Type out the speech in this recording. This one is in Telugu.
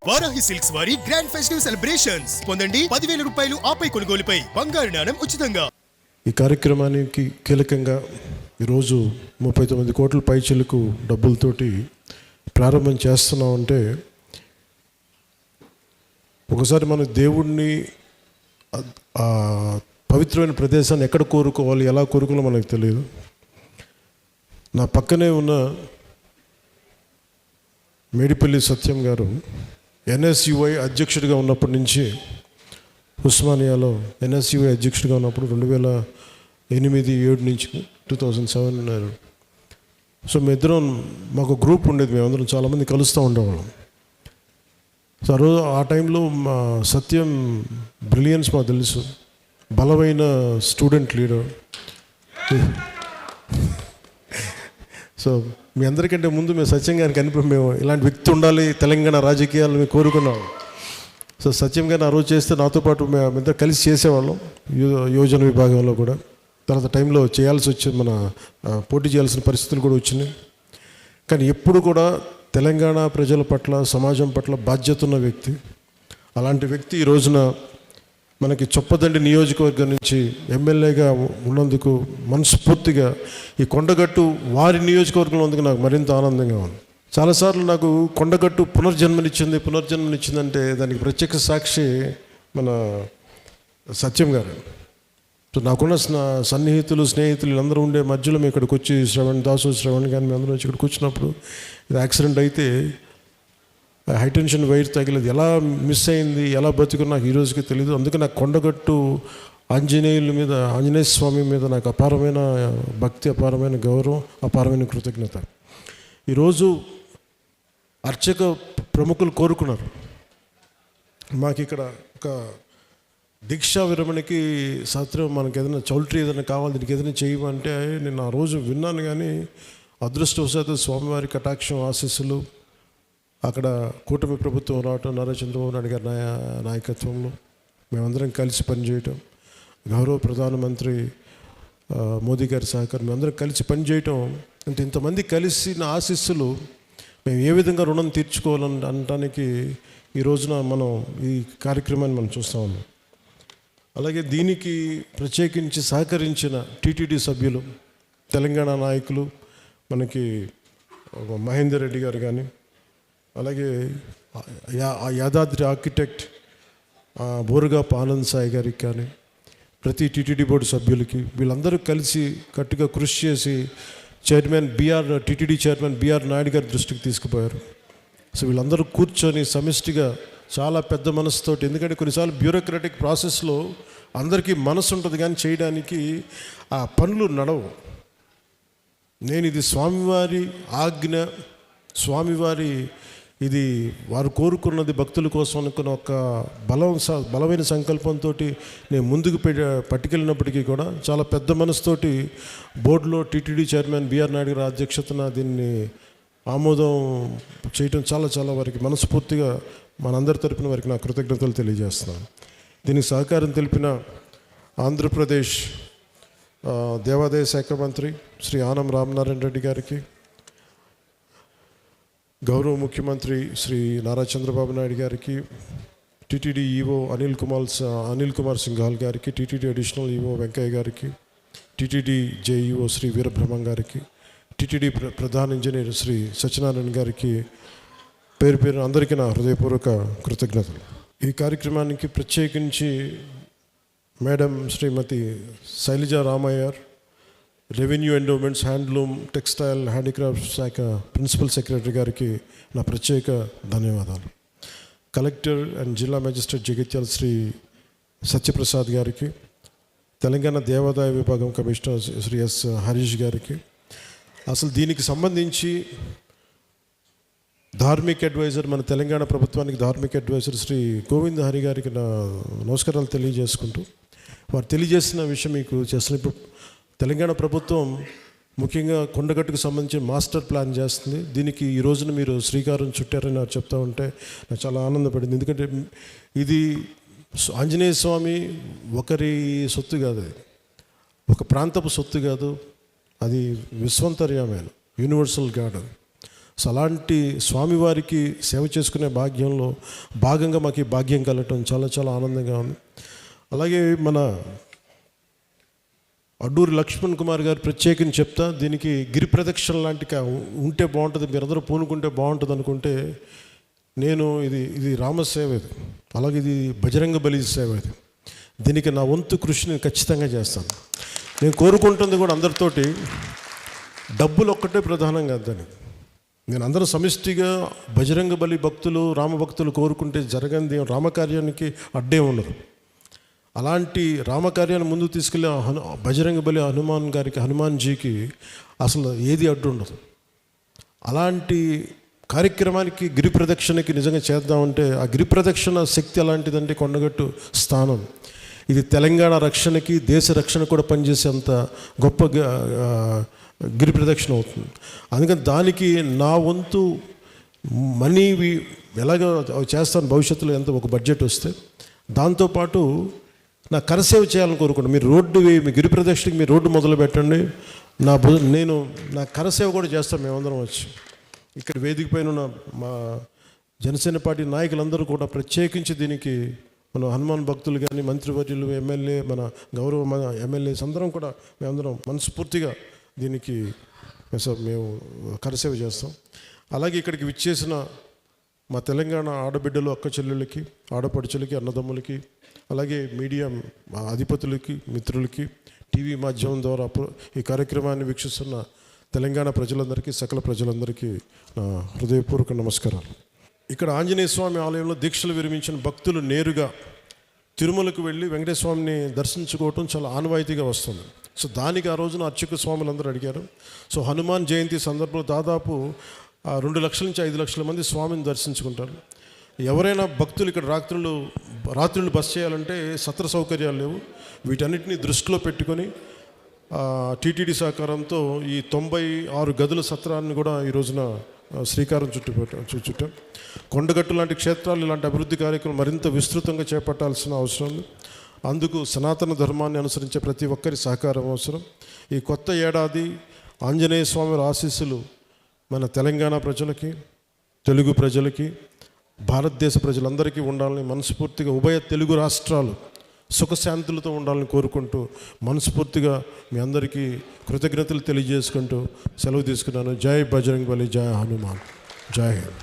వారాహి సిల్క్స్ వారి గ్రాండ్ ఫెస్టివ్ సెలబ్రేషన్స్ పొందండి 10,000 రూపాయలు ఆపై కొనుగోలుపై బంగారు నాణెం ఉచితంగా. ఈ కార్యక్రమానికి కీలకంగా ఈరోజు 39 కోట్ల పైచిలకు డబ్బులతోటి ప్రారంభం చేస్తున్నామంటే ఒకసారి మన దేవుణ్ణి పవిత్రమైన ప్రదేశాన్ని ఎక్కడ కోరుకోవాలి, ఎలా కోరుకోవాలో మనకు తెలియదు. నా పక్కనే ఉన్న మేడిపల్లి సత్యం గారు NSUI అధ్యక్షుడిగా ఉన్నప్పటి నుంచి, ఉస్మానియాలో NSUI అధ్యక్షుడిగా ఉన్నప్పుడు 2008-7 నుంచి 2007. సో మేమిద్దరం, మాకు గ్రూప్ ఉండేది, మేమందరం చాలామంది కలుస్తూ ఉండేవాళ్ళం. సో ఆ టైంలో మా సత్యం బ్రిలియన్స్ మాకు తెలుసు, బలమైన స్టూడెంట్ లీడర్. సో మీ అందరికంటే ముందు మేము సత్యం గారికి మేము ఇలాంటి వ్యక్తి ఉండాలి తెలంగాణ రాజకీయాలు మేము కోరుకున్నాం. సో సత్యం గారిని ఆ రోజు చేస్తే నాతో పాటు మేమిద్దరు కలిసి చేసేవాళ్ళం యోజన విభాగంలో కూడా. తర్వాత టైంలో చేయాల్సి వచ్చింది, మన పోటీ చేయాల్సిన పరిస్థితులు కూడా వచ్చినాయి. కానీ ఎప్పుడు కూడా తెలంగాణ ప్రజల పట్ల, సమాజం పట్ల బాధ్యత ఉన్న వ్యక్తి. అలాంటి వ్యక్తి ఈ రోజున మనకి చొప్పదండి నియోజకవర్గం నుంచి ఎమ్మెల్యేగా ఉన్నందుకు మనస్ఫూర్తిగా ఈ కొండగట్టు వారి నియోజకవర్గంలో ఉన్నందుకు నాకు మరింత ఆనందంగా ఉంది. చాలాసార్లు నాకు కొండగట్టు పునర్జన్మనిచ్చిందంటే దానికి ప్రత్యక్ష సాక్షి మన సత్యం గారు. సో నాకున్న సన్నిహితులు, స్నేహితులు వీళ్ళందరూ ఉండే మధ్యలో మేము ఇక్కడికి వచ్చి శ్రవణ్ కానీ మేము అందరూ వచ్చి ఇక్కడికి వచ్చినప్పుడు ఇది యాక్సిడెంట్ అయితే హైటెన్షన్ వైర్ తగిలేదు, ఎలా మిస్ అయింది, ఎలా బతుకుని నాకు ఈరోజుకి తెలియదు. అందుకే నాకు కొండగట్టు ఆంజనేయ స్వామి మీద నాకు అపారమైన భక్తి, అపారమైన గౌరవం, అపారమైన కృతజ్ఞత. ఈరోజు అర్చక ప్రముఖులు కోరుకున్నారు, మాకు ఇక్కడ ఒక దీక్షా విరమణకి సత్రం, మనకి ఏదైనా చౌల్ట్రీ ఏదైనా కావాలి, దీనికి ఏదైనా చేయమంటే నేను ఆ రోజు విన్నాను. కానీ అదృష్టవశాత్తు స్వామివారి కటాక్షం, ఆశీస్సులు, అక్కడ కూటమి ప్రభుత్వం రావటం, నారా చంద్రబాబు నాయుడు గారి నాయకత్వంలో మేమందరం కలిసి పనిచేయటం, గౌరవ ప్రధానమంత్రి మోదీ గారి సహకారం, మేమందరం కలిసి పనిచేయటం, అంటే ఇంతమంది కలిసిన ఆశీస్సులు మేము ఏ విధంగా రుణం తీర్చుకోవాలని అనడానికి ఈ రోజున మనం ఈ కార్యక్రమాన్ని మనం చూస్తూ ఉన్నాం. అలాగే దీనికి ప్రత్యేకించి సహకరించిన టీటీడీ సభ్యులు, తెలంగాణ నాయకులు, మనకి మహేందర్ రెడ్డి గారు కానీ, అలాగే యాదాద్రి ఆర్కిటెక్ట్ బోరుగాపు ఆనంద్ సాయి గారికి కానీ, ప్రతి టీటీడీ బోర్డు సభ్యులకి, వీళ్ళందరూ కలిసి కట్టుగా కృషి చేసి టీటీడీ చైర్మన్ బిఆర్ నాయుడు గారి దృష్టికి తీసుకుపోయారు. సో వీళ్ళందరూ కూర్చొని సమిష్టిగా చాలా పెద్ద మనసుతోటి, ఎందుకంటే కొన్నిసార్లు బ్యూరోక్రాటిక్ ప్రాసెస్లో అందరికీ మనసు ఉంటుంది కానీ చేయడానికి ఆ పనులు నడవు. నేను ఇది స్వామివారి ఆజ్ఞ, స్వామివారి ఇది వారు కోరుకున్నది భక్తుల కోసం అనుకున్న ఒక బలమైన సంకల్పంతో నేను ముందుకు పట్టుకెళ్ళినప్పటికీ కూడా చాలా పెద్ద మనసుతోటి బోర్డులో టీటీడీ చైర్మన్ బిఆర్ నాయుడు గారి అధ్యక్షతన దీన్ని ఆమోదం చేయటం చాలా వారికి మనస్ఫూర్తిగా మనందరి తరపున వారికి నా కృతజ్ఞతలు తెలియజేస్తున్నాను. దీనికి సహకారం తెలిపిన ఆంధ్రప్రదేశ్ దేవాదాయ శాఖ మంత్రి శ్రీ ఆనం రామనారాయణ రెడ్డి గారికి, గౌరవ ముఖ్యమంత్రి శ్రీ నారా చంద్రబాబు నాయుడు గారికి, టీటీడీ ఈవో అనిల్ కుమార్ సింఘాల్ గారికి, టీటీడీ అడిషనల్ ఈవో వెంకయ్య గారికి, టీటీడీ జేఈఓ శ్రీ వీరబ్రహ్మం గారికి, టీటీడీ ప్రధాన ఇంజనీర్ శ్రీ సత్యనారాయణ గారికి పేరు అందరికీ నా హృదయపూర్వక కృతజ్ఞతలు. ఈ కార్యక్రమానికి ప్రత్యేకించి madam Shrimati Shailaja Ramayyar, revenue endowments, handloom, textile, handicraft శాఖ ప్రిన్సిపల్ సెక్రటరీ గారికి నా ప్రత్యేక ధన్యవాదాలు. కలెక్టర్ అండ్ జిల్లా మేజిస్ట్రేట్ జగిత్యాల శ్రీ సత్యప్రసాద్ గారికి, తెలంగాణ దేవాదాయ విభాగం కమిషనర్ శ్రీ ఎస్ హరీష్ గారికి, అసలు దీనికి సంబంధించి ధార్మిక్ అడ్వైజర్, మన తెలంగాణ ప్రభుత్వానికి ధార్మిక్ అడ్వైజర్ శ్రీ గోవింద్ హరి గారికి నా నమస్కారాలు తెలియజేసుకుంటూ, వారు తెలియజేసిన విషయం మీకు చేస్తున్న, తెలంగాణ ప్రభుత్వం ముఖ్యంగా కొండగట్టుకు సంబంధించి మాస్టర్ ప్లాన్ చేస్తుంది. దీనికి ఈ రోజున మీరు శ్రీకారం చుట్టారని నాకు చెప్తా ఉంటే నాకు చాలా ఆనందపడింది. ఎందుకంటే ఇది ఆంజనేయ స్వామి ఒకరి సొత్తు కాదు, అది ఒక ప్రాంతపు సొత్తు కాదు, అది విశ్వంతర్యామైన యూనివర్సల్ గాడ్. సో అలాంటి స్వామివారికి సేవ చేసుకునే భాగ్యంలో భాగంగా మాకు ఈ భాగ్యం కలగటం చాలా చాలా ఆనందంగా ఉంది. అలాగే మన అడ్డూరి లక్ష్మణ్ కుమార్ గారు ప్రత్యేకించి చెప్తా, దీనికి గిరి ప్రదక్షిణ లాంటి ఉంటే బాగుంటుంది, మీరందరూ పూనుకుంటే బాగుంటుంది అనుకుంటే, నేను ఇది రామసేవ, ఇది అలాగే ఇది బజరంగ బలి సేవ, ఇది దీనికి నా వంతు కృషిని ఖచ్చితంగా చేస్తాను. నేను కోరుకుంటుంది కూడా అందరితోటి డబ్బులు ఒక్కటే ప్రధానం కాదని. నేను అందరూ సమిష్టిగా బజరంగ బలి భక్తులు రామభక్తులు కోరుకుంటే జరగంది రామకార్యానికి అడ్డే ఉండదు. అలాంటి రామకార్యాన్ని ముందుకు తీసుకెళ్ళి బజరంగ బలి హనుమాన్జీకి అసలు ఏది అడ్డు ఉండదు. అలాంటి కార్యక్రమానికి గిరి ప్రదక్షిణకి నిజంగా చేద్దామంటే ఆ గిరి ప్రదక్షిణ శక్తి అలాంటిదంటే కొండగట్టు స్థానం. ఇది తెలంగాణ రక్షణకి దేశ రక్షణ కూడా పనిచేసేంత గొప్ప గిరి ప్రదక్షిణ అవుతుంది. అందుకని దానికి నా వంతు మనీ ఎలాగ చేస్తాను భవిష్యత్తులో ఎంత ఒక బడ్జెట్ వస్తే, దాంతోపాటు నా కరసేవ చేయాలని కోరుకుంటాను. మీరు మీ గిరి ప్రదక్షిణకి మీరు రోడ్డు మొదలు పెట్టండి, నేను నా కరసేవ కూడా చేస్తాను. మేమందరం వచ్చి ఇక్కడ వేదిక పైన ఉన్న మా జనసేన పార్టీ నాయకులందరూ కూడా ప్రత్యేకించి దీనికి మన హనుమాన్ భక్తులు కానీ మంత్రివర్యులు ఎమ్మెల్యే మన ఎమ్మెల్యేస్ అందరం కూడా మేమందరం మనస్ఫూర్తిగా దీనికి మేము కరసేవ చేస్తాం. అలాగే ఇక్కడికి విచ్చేసిన మా తెలంగాణ ఆడబిడ్డలు అక్క చెల్లెళ్ళకి ఆడపడుచులకి అన్నదమ్ములకి అలాగే మీడియా అధిపతులకి మిత్రులకి టీవీ మాధ్యమం ద్వారా ఈ కార్యక్రమాన్ని వీక్షిస్తున్న తెలంగాణ ప్రజలందరికీ సకల ప్రజలందరికీ హృదయపూర్వక నమస్కారాలు. ఇక్కడ ఆంజనేయ స్వామి ఆలయంలో దీక్షలు విరమించిన భక్తులు నేరుగా తిరుమలకు వెళ్ళి వెంకటేశ్వర స్వామిని దర్శించుకోవటం చాలా ఆనవాయితీగా వస్తుంది. సో దానికి ఆ రోజున అర్చక స్వాములందరూ అడిగారు. సో హనుమాన్ జయంతి సందర్భంలో దాదాపు 2 లక్షల నుంచి 5 లక్షల మంది స్వామిని దర్శించుకుంటారు. ఎవరైనా భక్తులు ఇక్కడ రాత్రులు బస చేయాలంటే సత్ర సౌకర్యాలు లేవు. వీటన్నిటిని దృష్టిలో పెట్టుకొని టీటీడీ సహకారంతో ఈ 96 గదుల సత్రాన్ని కూడా ఈ రోజున శ్రీకారం చుట్టాం. కొండగట్టు లాంటి క్షేత్రాలు ఇలాంటి అభివృద్ధి కార్యక్రమం మరింత విస్తృతంగా చేపట్టాల్సిన అవసరం ఉంది. అందుకు సనాతన ధర్మాన్ని అనుసరించే ప్రతి ఒక్కరి సహకారం అవసరం. ఈ కొత్త ఏడాది ఆంజనేయ స్వామి ఆశీస్సులు మన తెలంగాణ ప్రజలకి, తెలుగు ప్రజలకి, భారతదేశ ప్రజలందరికీ ఉండాలని మనస్ఫూర్తిగా ఉభయ తెలుగు రాష్ట్రాలు సుఖశాంతులతో ఉండాలని కోరుకుంటూ మనస్ఫూర్తిగా మీ అందరికీ కృతజ్ఞతలు తెలియజేసుకుంటూ సెలవు తీసుకున్నాను. జై బజరంగ్ బలి, జై హనుమాన్, జై హింద్.